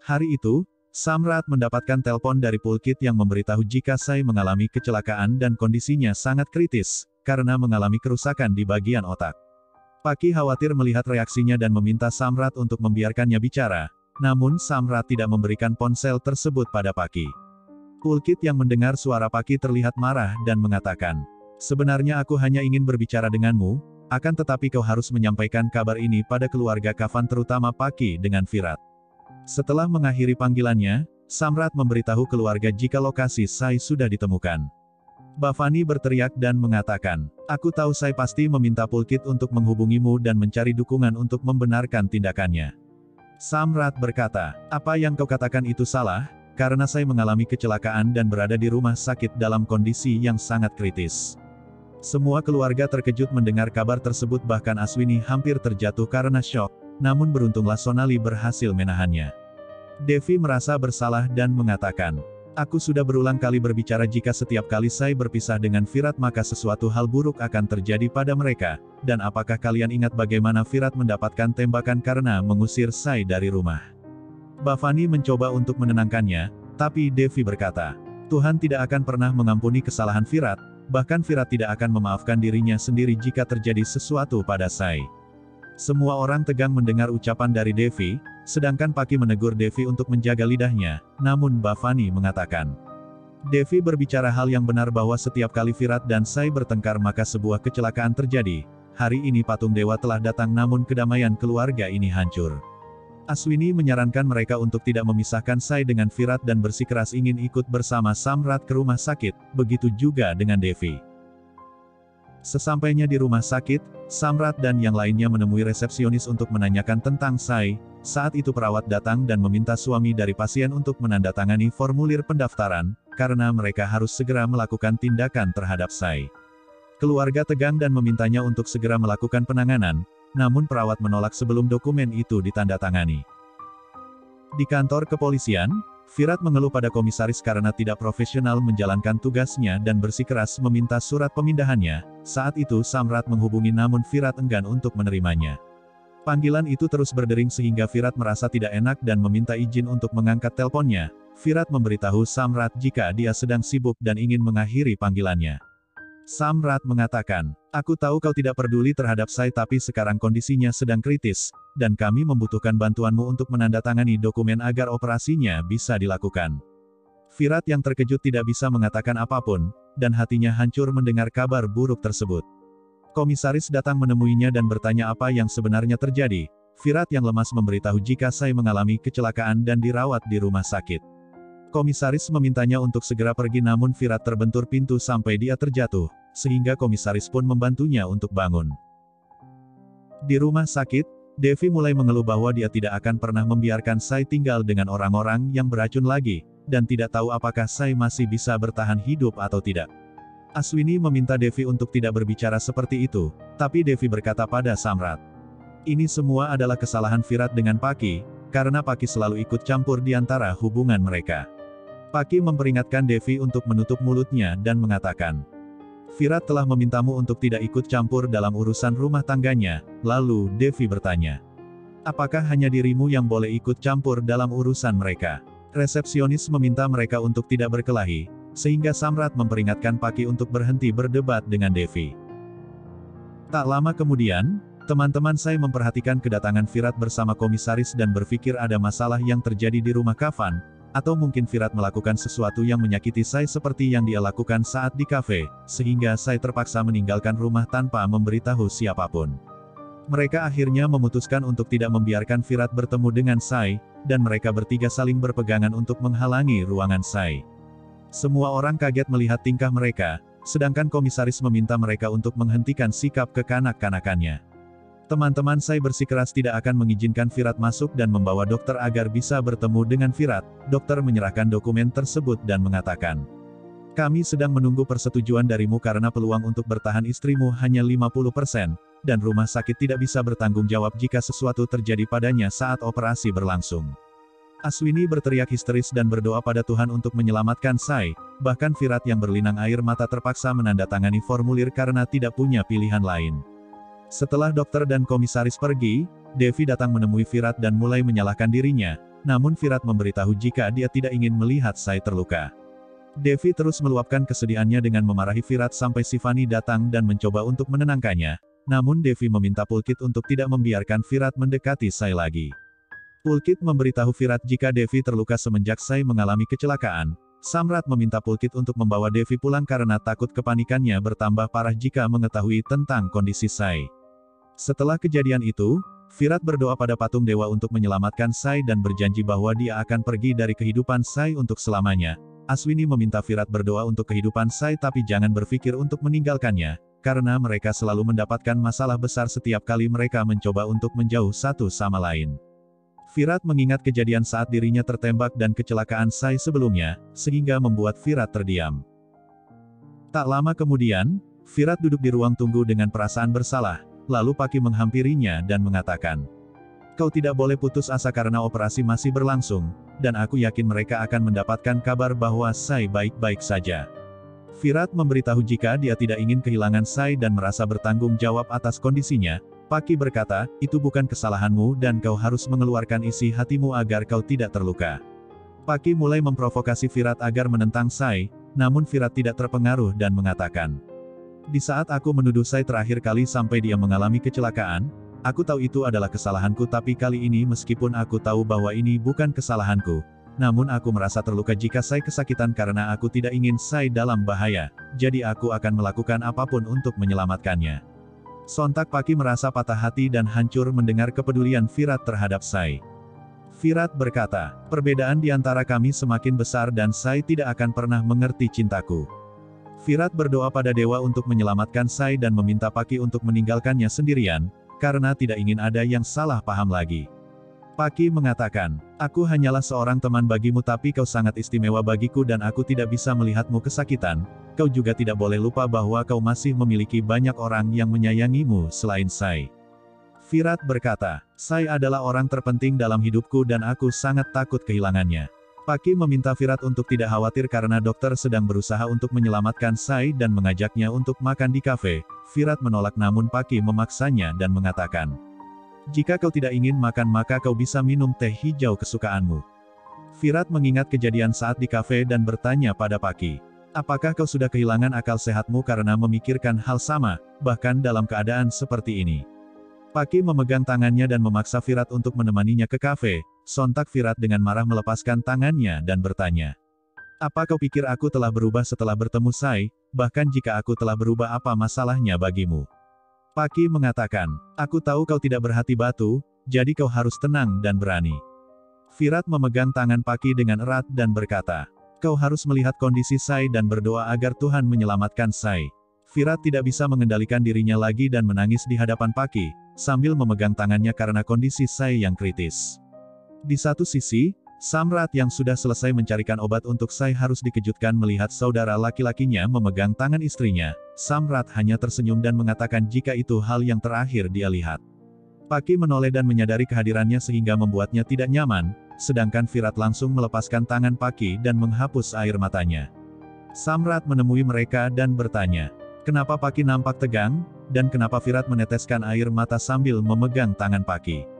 Hari itu, Samrat mendapatkan telepon dari Pulkit yang memberitahu jika Sai mengalami kecelakaan dan kondisinya sangat kritis, karena mengalami kerusakan di bagian otak. Paki khawatir melihat reaksinya dan meminta Samrat untuk membiarkannya bicara, namun Samrat tidak memberikan ponsel tersebut pada Paki. Pulkit yang mendengar suara Paki terlihat marah dan mengatakan, "Sebenarnya aku hanya ingin berbicara denganmu, akan tetapi kau harus menyampaikan kabar ini pada keluarga Kafan terutama Paki dengan Virat." Setelah mengakhiri panggilannya, Samrat memberitahu keluarga jika lokasi Sai sudah ditemukan. Bhavani berteriak dan mengatakan, "Aku tahu Sai pasti meminta Pulkit untuk menghubungimu dan mencari dukungan untuk membenarkan tindakannya." Samrat berkata, "Apa yang kau katakan itu salah, karena Sai mengalami kecelakaan dan berada di rumah sakit dalam kondisi yang sangat kritis." Semua keluarga terkejut mendengar kabar tersebut, bahkan Aswini hampir terjatuh karena syok, namun beruntunglah Sonali berhasil menahannya. Devi merasa bersalah dan mengatakan, "Aku sudah berulang kali berbicara jika setiap kali Sai berpisah dengan Virat maka sesuatu hal buruk akan terjadi pada mereka, dan apakah kalian ingat bagaimana Virat mendapatkan tembakan karena mengusir Sai dari rumah?" Bhavani mencoba untuk menenangkannya, tapi Devi berkata, "Tuhan tidak akan pernah mengampuni kesalahan Virat, bahkan Virat tidak akan memaafkan dirinya sendiri jika terjadi sesuatu pada Sai." Semua orang tegang mendengar ucapan dari Devi, sedangkan Paki menegur Devi untuk menjaga lidahnya, namun Bhavani mengatakan, "Devi berbicara hal yang benar bahwa setiap kali Virat dan Sai bertengkar maka sebuah kecelakaan terjadi. Hari ini patung dewa telah datang namun kedamaian keluarga ini hancur." Aswini menyarankan mereka untuk tidak memisahkan Sai dengan Virat dan bersikeras ingin ikut bersama Samrat ke rumah sakit, begitu juga dengan Devi. Sesampainya di rumah sakit, Samrat dan yang lainnya menemui resepsionis untuk menanyakan tentang Sai. Saat itu perawat datang dan meminta suami dari pasien untuk menandatangani formulir pendaftaran, karena mereka harus segera melakukan tindakan terhadap Sai. Keluarga tegang dan memintanya untuk segera melakukan penanganan, namun perawat menolak sebelum dokumen itu ditandatangani. Di kantor kepolisian, Virat mengeluh pada komisaris karena tidak profesional menjalankan tugasnya dan bersikeras meminta surat pemindahannya. Saat itu Samrat menghubungi namun Virat enggan untuk menerimanya. Panggilan itu terus berdering sehingga Virat merasa tidak enak dan meminta izin untuk mengangkat teleponnya. Virat memberitahu Samrat jika dia sedang sibuk dan ingin mengakhiri panggilannya. Samrat mengatakan, "Aku tahu kau tidak peduli terhadap Sai tapi sekarang kondisinya sedang kritis, dan kami membutuhkan bantuanmu untuk menandatangani dokumen agar operasinya bisa dilakukan." Virat yang terkejut tidak bisa mengatakan apapun, dan hatinya hancur mendengar kabar buruk tersebut. Komisaris datang menemuinya dan bertanya apa yang sebenarnya terjadi. Virat yang lemas memberitahu jika Sai mengalami kecelakaan dan dirawat di rumah sakit. Komisaris memintanya untuk segera pergi namun Virat terbentur pintu sampai dia terjatuh, sehingga komisaris pun membantunya untuk bangun. Di rumah sakit, Devi mulai mengeluh bahwa dia tidak akan pernah membiarkan Sai tinggal dengan orang-orang yang beracun lagi, dan tidak tahu apakah Sai masih bisa bertahan hidup atau tidak. Aswini meminta Devi untuk tidak berbicara seperti itu, tapi Devi berkata pada Samrat, "Ini semua adalah kesalahan Virat dengan Paki, karena Paki selalu ikut campur di antara hubungan mereka." Paki memperingatkan Devi untuk menutup mulutnya dan mengatakan, "Virat telah memintamu untuk tidak ikut campur dalam urusan rumah tangganya." Lalu Devi bertanya, "Apakah hanya dirimu yang boleh ikut campur dalam urusan mereka?" Resepsionis meminta mereka untuk tidak berkelahi, sehingga Samrat memperingatkan Paki untuk berhenti berdebat dengan Devi. Tak lama kemudian, teman-teman Sai memperhatikan kedatangan Virat bersama komisaris dan berpikir ada masalah yang terjadi di rumah Kafan, atau mungkin Virat melakukan sesuatu yang menyakiti Sai seperti yang dia lakukan saat di kafe, sehingga Sai terpaksa meninggalkan rumah tanpa memberitahu siapapun. Mereka akhirnya memutuskan untuk tidak membiarkan Virat bertemu dengan Sai, dan mereka bertiga saling berpegangan untuk menghalangi ruangan Sai. Semua orang kaget melihat tingkah mereka, sedangkan komisaris meminta mereka untuk menghentikan sikap kekanak-kanakannya. Teman-teman Sai bersikeras tidak akan mengizinkan Virat masuk dan membawa dokter agar bisa bertemu dengan Virat. Dokter menyerahkan dokumen tersebut dan mengatakan, "Kami sedang menunggu persetujuan darimu karena peluang untuk bertahan istrimu hanya 50%, dan rumah sakit tidak bisa bertanggung jawab jika sesuatu terjadi padanya saat operasi berlangsung." Aswini berteriak histeris dan berdoa pada Tuhan untuk menyelamatkan Sai, bahkan Virat yang berlinang air mata terpaksa menandatangani formulir karena tidak punya pilihan lain. Setelah dokter dan komisaris pergi, Devi datang menemui Virat dan mulai menyalahkan dirinya, namun Virat memberitahu jika dia tidak ingin melihat Sai terluka. Devi terus meluapkan kesedihannya dengan memarahi Virat sampai Shivani datang dan mencoba untuk menenangkannya, namun Devi meminta Pulkit untuk tidak membiarkan Virat mendekati Sai lagi. Pulkit memberitahu Virat jika Devi terluka semenjak Sai mengalami kecelakaan. Samrat meminta Pulkit untuk membawa Devi pulang karena takut kepanikannya bertambah parah jika mengetahui tentang kondisi Sai. Setelah kejadian itu, Virat berdoa pada patung dewa untuk menyelamatkan Sai dan berjanji bahwa dia akan pergi dari kehidupan Sai untuk selamanya. Aswini meminta Virat berdoa untuk kehidupan Sai tapi jangan berpikir untuk meninggalkannya, karena mereka selalu mendapatkan masalah besar setiap kali mereka mencoba untuk menjauh satu sama lain. Virat mengingat kejadian saat dirinya tertembak dan kecelakaan Sai sebelumnya, sehingga membuat Virat terdiam. Tak lama kemudian, Virat duduk di ruang tunggu dengan perasaan bersalah, lalu Paki menghampirinya dan mengatakan, "Kau tidak boleh putus asa karena operasi masih berlangsung, dan aku yakin mereka akan mendapatkan kabar bahwa Sai baik-baik saja." Virat memberitahu jika dia tidak ingin kehilangan Sai dan merasa bertanggung jawab atas kondisinya. Paki berkata, "Itu bukan kesalahanmu dan kau harus mengeluarkan isi hatimu agar kau tidak terluka." Paki mulai memprovokasi Virat agar menentang Sai, namun Virat tidak terpengaruh dan mengatakan, "Di saat aku menuduh Sai terakhir kali sampai dia mengalami kecelakaan, aku tahu itu adalah kesalahanku tapi kali ini meskipun aku tahu bahwa ini bukan kesalahanku, namun aku merasa terluka jika Sai kesakitan karena aku tidak ingin Sai dalam bahaya, jadi aku akan melakukan apapun untuk menyelamatkannya." Sontak Paki merasa patah hati dan hancur mendengar kepedulian Virat terhadap Sai. Virat berkata, "Perbedaan di antara kami semakin besar dan Sai tidak akan pernah mengerti cintaku." Virat berdoa pada dewa untuk menyelamatkan Sai dan meminta Paki untuk meninggalkannya sendirian, karena tidak ingin ada yang salah paham lagi. Paki mengatakan, "Aku hanyalah seorang teman bagimu tapi kau sangat istimewa bagiku dan aku tidak bisa melihatmu kesakitan. Kau juga tidak boleh lupa bahwa kau masih memiliki banyak orang yang menyayangimu selain Sai." Virat berkata, "Sai adalah orang terpenting dalam hidupku dan aku sangat takut kehilangannya." Paki meminta Virat untuk tidak khawatir karena dokter sedang berusaha untuk menyelamatkan Sai dan mengajaknya untuk makan di kafe. Virat menolak namun Paki memaksanya dan mengatakan, "Jika kau tidak ingin makan maka kau bisa minum teh hijau kesukaanmu." Virat mengingat kejadian saat di kafe dan bertanya pada Paki, "Apakah kau sudah kehilangan akal sehatmu karena memikirkan hal sama, bahkan dalam keadaan seperti ini?" Paki memegang tangannya dan memaksa Virat untuk menemaninya ke kafe. Sontak Virat dengan marah melepaskan tangannya dan bertanya, "Apa kau pikir aku telah berubah setelah bertemu Sai? Bahkan jika aku telah berubah apa masalahnya bagimu?" Paki mengatakan, "Aku tahu kau tidak berhati batu, jadi kau harus tenang dan berani." Virat memegang tangan Paki dengan erat dan berkata, "Kau harus melihat kondisi Sai dan berdoa agar Tuhan menyelamatkan Sai." Virat tidak bisa mengendalikan dirinya lagi dan menangis di hadapan Paki, sambil memegang tangannya karena kondisi Sai yang kritis. Di satu sisi, Samrat yang sudah selesai mencarikan obat untuk Sai harus dikejutkan melihat saudara laki-lakinya memegang tangan istrinya. Samrat hanya tersenyum dan mengatakan jika itu hal yang terakhir dia lihat. Paki menoleh dan menyadari kehadirannya sehingga membuatnya tidak nyaman, sedangkan Virat langsung melepaskan tangan Paki dan menghapus air matanya. Samrat menemui mereka dan bertanya, "Kenapa Paki nampak tegang, dan kenapa Virat meneteskan air mata sambil memegang tangan Paki?"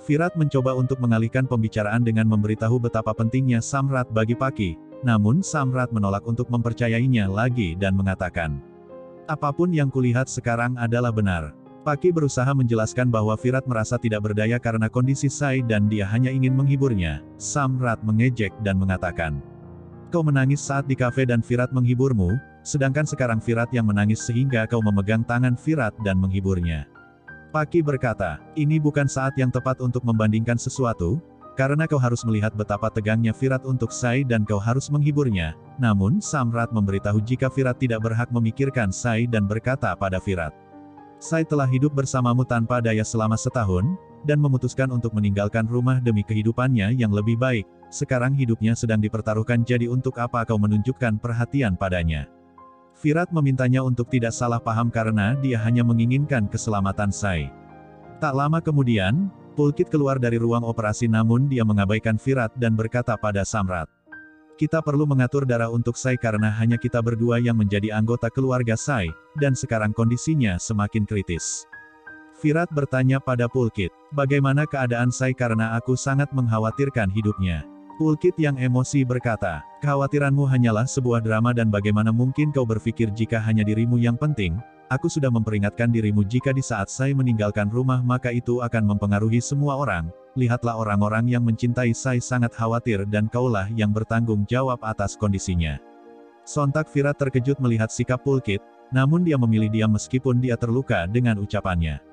Virat mencoba untuk mengalihkan pembicaraan dengan memberitahu betapa pentingnya Samrat bagi Paki, namun Samrat menolak untuk mempercayainya lagi dan mengatakan, "Apapun yang kulihat sekarang adalah benar." Paki berusaha menjelaskan bahwa Virat merasa tidak berdaya karena kondisi Sai dan dia hanya ingin menghiburnya. Samrat mengejek dan mengatakan, "Kau menangis saat di kafe dan Virat menghiburmu, sedangkan sekarang Virat yang menangis sehingga kau memegang tangan Virat dan menghiburnya." Paki berkata, "Ini bukan saat yang tepat untuk membandingkan sesuatu, karena kau harus melihat betapa tegangnya Virat untuk Sai dan kau harus menghiburnya." Namun Samrat memberitahu jika Virat tidak berhak memikirkan Sai dan berkata pada Virat, "Sai telah hidup bersamamu tanpa daya selama setahun, dan memutuskan untuk meninggalkan rumah demi kehidupannya yang lebih baik. Sekarang hidupnya sedang dipertaruhkan, jadi untuk apa kau menunjukkan perhatian padanya?" Virat memintanya untuk tidak salah paham karena dia hanya menginginkan keselamatan Sai. Tak lama kemudian, Pulkit keluar dari ruang operasi namun dia mengabaikan Virat dan berkata pada Samrat, "Kita perlu mengatur darah untuk Sai karena hanya kita berdua yang menjadi anggota keluarga Sai, dan sekarang kondisinya semakin kritis." Virat bertanya pada Pulkit, bagaimana keadaan Sai karena aku sangat mengkhawatirkan hidupnya. Pulkit yang emosi berkata, kekhawatiranmu hanyalah sebuah drama dan bagaimana mungkin kau berpikir jika hanya dirimu yang penting, aku sudah memperingatkan dirimu jika di saat Sai meninggalkan rumah maka itu akan mempengaruhi semua orang, lihatlah orang-orang yang mencintai Sai sangat khawatir dan kaulah yang bertanggung jawab atas kondisinya. Sontak Virat terkejut melihat sikap Pulkit, namun dia memilih diam meskipun dia terluka dengan ucapannya.